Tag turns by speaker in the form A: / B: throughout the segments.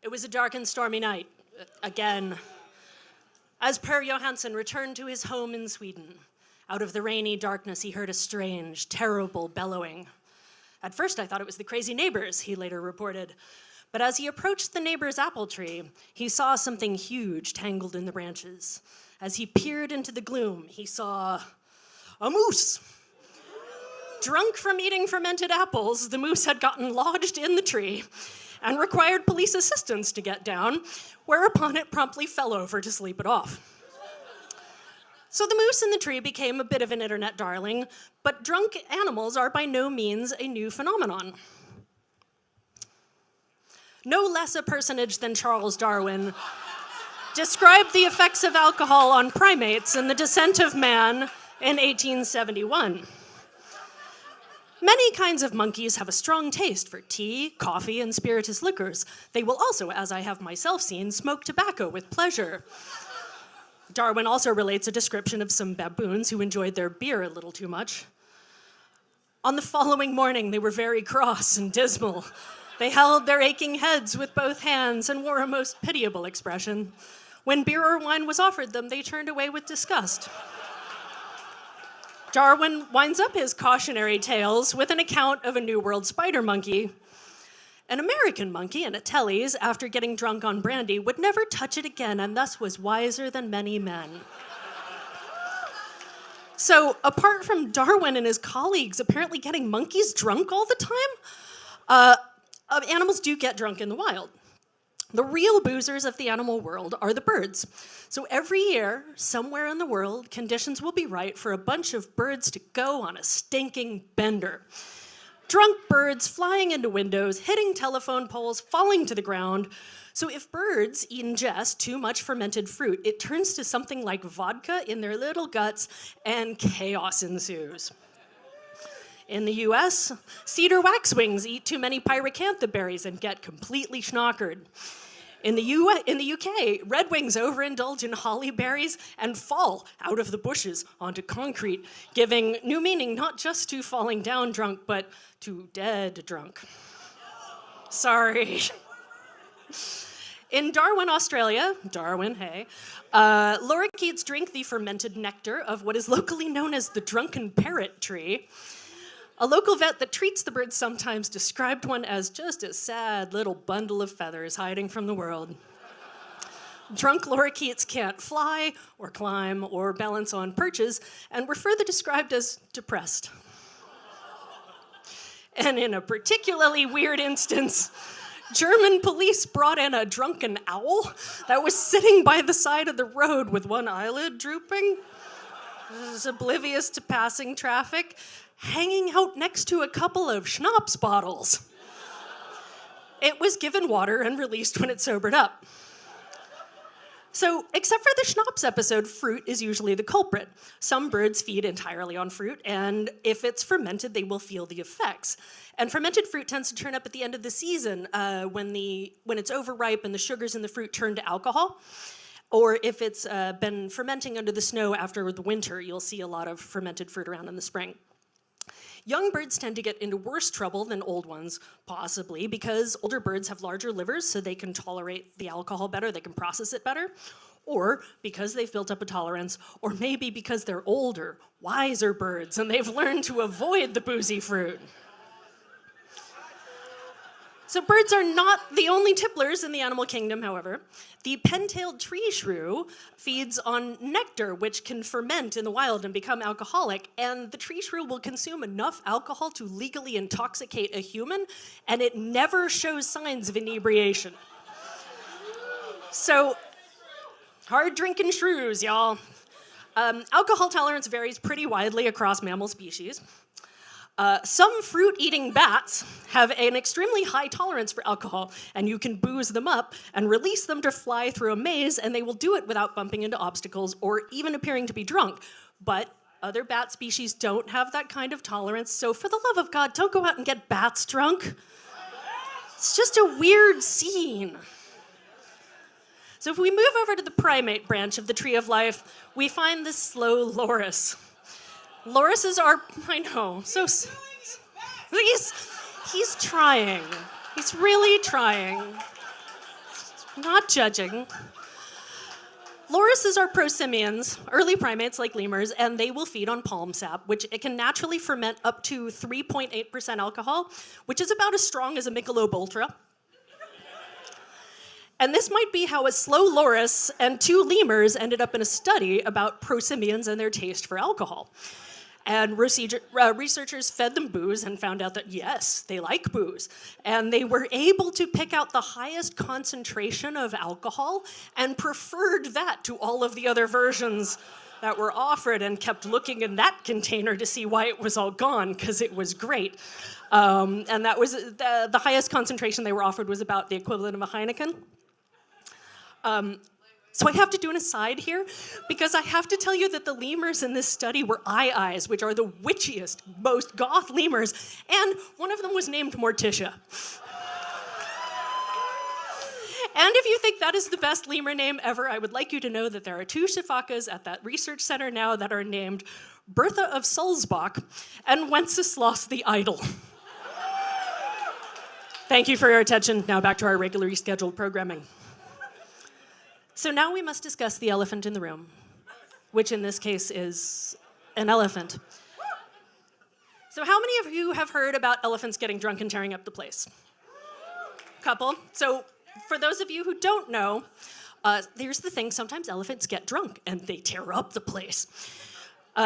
A: It was a dark and stormy night, again, as Per Johansson returned to his home in Sweden. Out of the rainy darkness, he heard a strange, terrible bellowing. At first, I thought it was the crazy neighbors, he later reported. But as he approached the neighbor's apple tree, he saw something huge tangled in the branches. As he peered into the gloom, he saw a moose. Drunk from eating fermented apples, the moose had gotten lodged in the tree and required police assistance to get down, whereupon it promptly fell over to sleep it off. So the moose in the tree became a bit of an internet darling, but drunk animals are by no means a new phenomenon. No less a personage than Charles Darwin described the effects of alcohol on primates in The Descent of Man in 1871. Many kinds of monkeys have a strong taste for tea, coffee, and spirituous liquors. They will also, as I have myself seen, smoke tobacco with pleasure. Darwin also relates a description of some baboons who enjoyed their beer a little too much. On the following morning, they were very cross and dismal. They held their aching heads with both hands and wore a most pitiable expression. When beer or wine was offered them, they turned away with disgust. Darwin winds up his cautionary tales with an account of a New World spider monkey. An American monkey in a Tellys, after getting drunk on brandy, would never touch it again and thus was wiser than many men. So, apart from Darwin and his colleagues apparently getting monkeys drunk all the time, animals do get drunk in the wild. The real boozers of the animal world are the birds. So every year, somewhere in the world, conditions will be right for a bunch of birds to go on a stinking bender. Drunk birds flying into windows, hitting telephone poles, falling to the ground. So if birds ingest too much fermented fruit, it turns to something like vodka in their little guts and chaos ensues. In the US, cedar waxwings eat too many pyracantha berries and get completely schnockered. In the UK, redwings overindulge in holly berries and fall out of the bushes onto concrete, giving new meaning not just to falling down drunk, but to dead drunk. Sorry. In Darwin, Australia, lorikeets drink the fermented nectar of what is locally known as the drunken parrot tree. A local vet that treats the birds sometimes described one as just a sad little bundle of feathers hiding from the world. Drunk lorikeets can't fly or climb or balance on perches and were further described as depressed. And in a particularly weird instance, German police brought in a drunken owl that was sitting by the side of the road with one eyelid drooping. This is oblivious to passing traffic, hanging out next to a couple of schnapps bottles. It was given water and released when it sobered up. So, except for the schnapps episode, fruit is usually the culprit. Some birds feed entirely on fruit, and if it's fermented, they will feel the effects. And fermented fruit tends to turn up at the end of the season when it's overripe and the sugars in the fruit turn to alcohol. Or if it's been fermenting under the snow after the winter, you'll see a lot of fermented fruit around in the spring. Young birds tend to get into worse trouble than old ones, possibly because older birds have larger livers, so they can tolerate the alcohol better, they can process it better, or because they've built up a tolerance, or maybe because they're older, wiser birds, and they've learned to avoid the boozy fruit. So birds are not the only tipplers in the animal kingdom, however. The pen-tailed tree shrew feeds on nectar, which can ferment in the wild and become alcoholic, and the tree shrew will consume enough alcohol to legally intoxicate a human, and it never shows signs of inebriation. So, hard drinking shrews, y'all. Alcohol tolerance varies pretty widely across mammal species. Some fruit-eating bats have an extremely high tolerance for alcohol, and you can booze them up and release them to fly through a maze, and they will do it without bumping into obstacles or even appearing to be drunk. But other bat species don't have that kind of tolerance, so for the love of God, don't go out and get bats drunk. It's just a weird scene. So if we move over to the primate branch of the Tree of Life, we find the slow loris. Lorises are, I know, so he's trying. He's really trying. Not judging. Lorises are prosimians, early primates like lemurs, and they will feed on palm sap, which it can naturally ferment up to 3.8% alcohol, which is about as strong as a Michelob Ultra. And this might be how a slow loris and two lemurs ended up in a study about prosimians and their taste for alcohol. And researchers fed them booze and found out that, yes, they like booze. And they were able to pick out the highest concentration of alcohol and preferred that to all of the other versions that were offered, and kept looking in that container to see why it was all gone, because it was great. And that was the highest concentration they were offered was about the equivalent of a Heineken. So I have to do an aside here, because I have to tell you that the lemurs in this study were eyes, which are the witchiest, most goth lemurs, and one of them was named Morticia. And if you think that is the best lemur name ever, I would like you to know that there are two Shifakas at that research center now that are named Bertha of Sulzbach and Wenceslas the Idle. Thank you for your attention. Now back to our regularly scheduled programming. So now we must discuss the elephant in the room, which in this case is an elephant. So how many of you have heard about elephants getting drunk and tearing up the place? Couple. So for those of you who don't know, here's the thing, sometimes elephants get drunk and they tear up the place.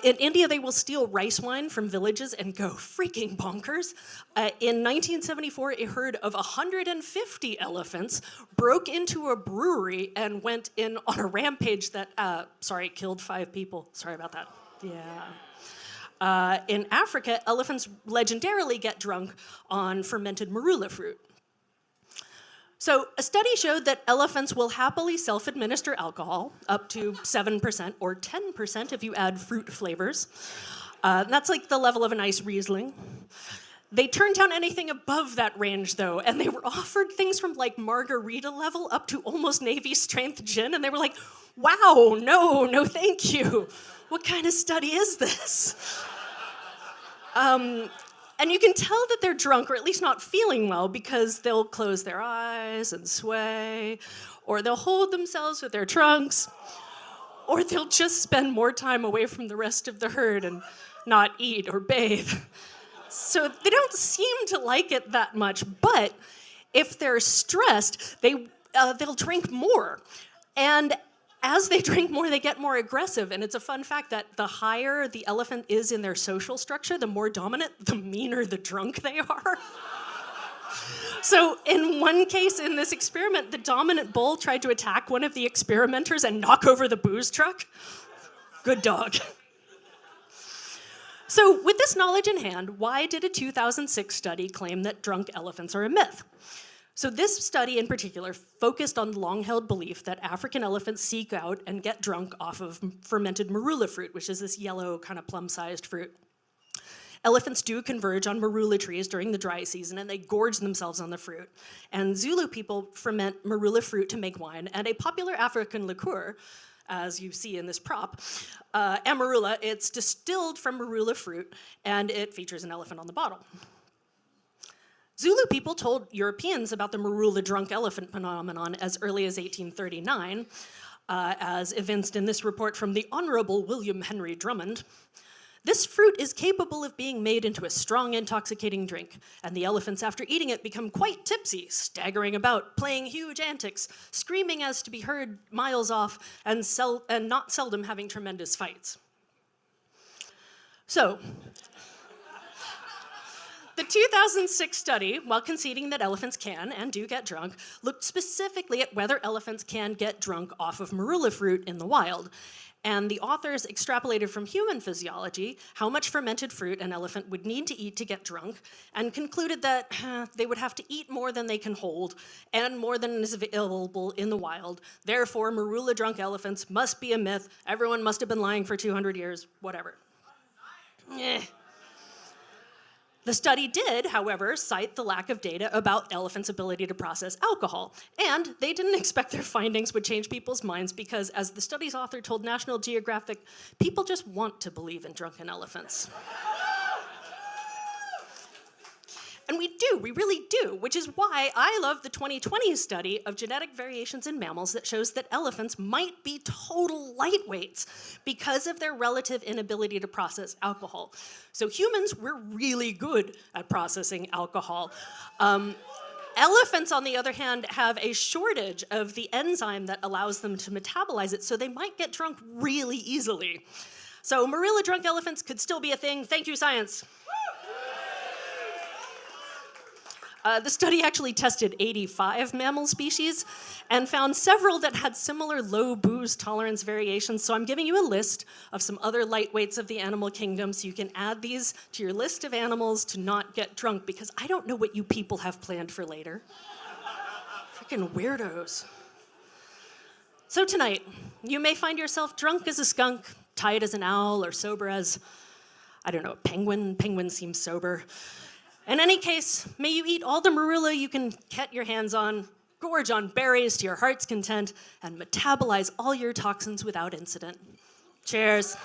A: In India, they will steal rice wine from villages and go freaking bonkers. In 1974, a herd of 150 elephants broke into a brewery and went in on a rampage that, killed 5 people. Sorry about that. Yeah. In Africa, elephants legendarily get drunk on fermented marula fruit. So a study showed that elephants will happily self-administer alcohol, up to 7% or 10% if you add fruit flavors. That's like the level of a nice Riesling. They turned down anything above that range, though, and they were offered things from like margarita level up to almost Navy strength gin, and they were like, wow, no, thank you. What kind of study is this? And you can tell that they're drunk, or at least not feeling well, because they'll close their eyes and sway, or they'll hold themselves with their trunks, or they'll just spend more time away from the rest of the herd and not eat or bathe. So they don't seem to like it that much, but if they're stressed, they'll drink more. And as they drink more, they get more aggressive. And it's a fun fact that the higher the elephant is in their social structure, the more dominant, the meaner the drunk they are. So in one case in this experiment, the dominant bull tried to attack one of the experimenters and knock over the booze truck. Good dog. So with this knowledge in hand, why did a 2006 study claim that drunk elephants are a myth? So this study in particular focused on the long-held belief that African elephants seek out and get drunk off of fermented marula fruit, which is this yellow kind of plum-sized fruit. Elephants do converge on marula trees during the dry season, and they gorge themselves on the fruit. And Zulu people ferment marula fruit to make wine, and a popular African liqueur, as you see in this prop, amarula, it's distilled from marula fruit, and it features an elephant on the bottle. Zulu people told Europeans about the marula drunk elephant phenomenon as early as 1839, as evinced in this report from the Honorable William Henry Drummond. This fruit is capable of being made into a strong, intoxicating drink, and the elephants, after eating it, become quite tipsy, staggering about, playing huge antics, screaming as to be heard miles off, and not seldom having tremendous fights. So, the 2006 study, while conceding that elephants can and do get drunk, looked specifically at whether elephants can get drunk off of marula fruit in the wild. And the authors extrapolated from human physiology how much fermented fruit an elephant would need to eat to get drunk, and concluded that they would have to eat more than they can hold and more than is available in the wild. Therefore, marula drunk elephants must be a myth. Everyone must have been lying for 200 years, whatever. The study did, however, cite the lack of data about elephants' ability to process alcohol, and they didn't expect their findings would change people's minds because, as the study's author told National Geographic, people just want to believe in drunken elephants. And we really do, which is why I love the 2020 study of genetic variations in mammals that shows that elephants might be total lightweights because of their relative inability to process alcohol. So humans, we're really good at processing alcohol. Elephants, on the other hand, have a shortage of the enzyme that allows them to metabolize it, so they might get drunk really easily. So Marilla drunk elephants could still be a thing. Thank you, science. The study actually tested 85 mammal species and found several that had similar low booze tolerance variations. So I'm giving you a list of some other lightweights of the animal kingdom so you can add these to your list of animals to not get drunk, because I don't know what you people have planned for later. Freaking weirdos. So tonight, you may find yourself drunk as a skunk, tired as an owl, or sober as, I don't know, a penguin. Penguin seems sober. In any case, may you eat all the marilla you can get your hands on, gorge on berries to your heart's content, and metabolize all your toxins without incident. Cheers.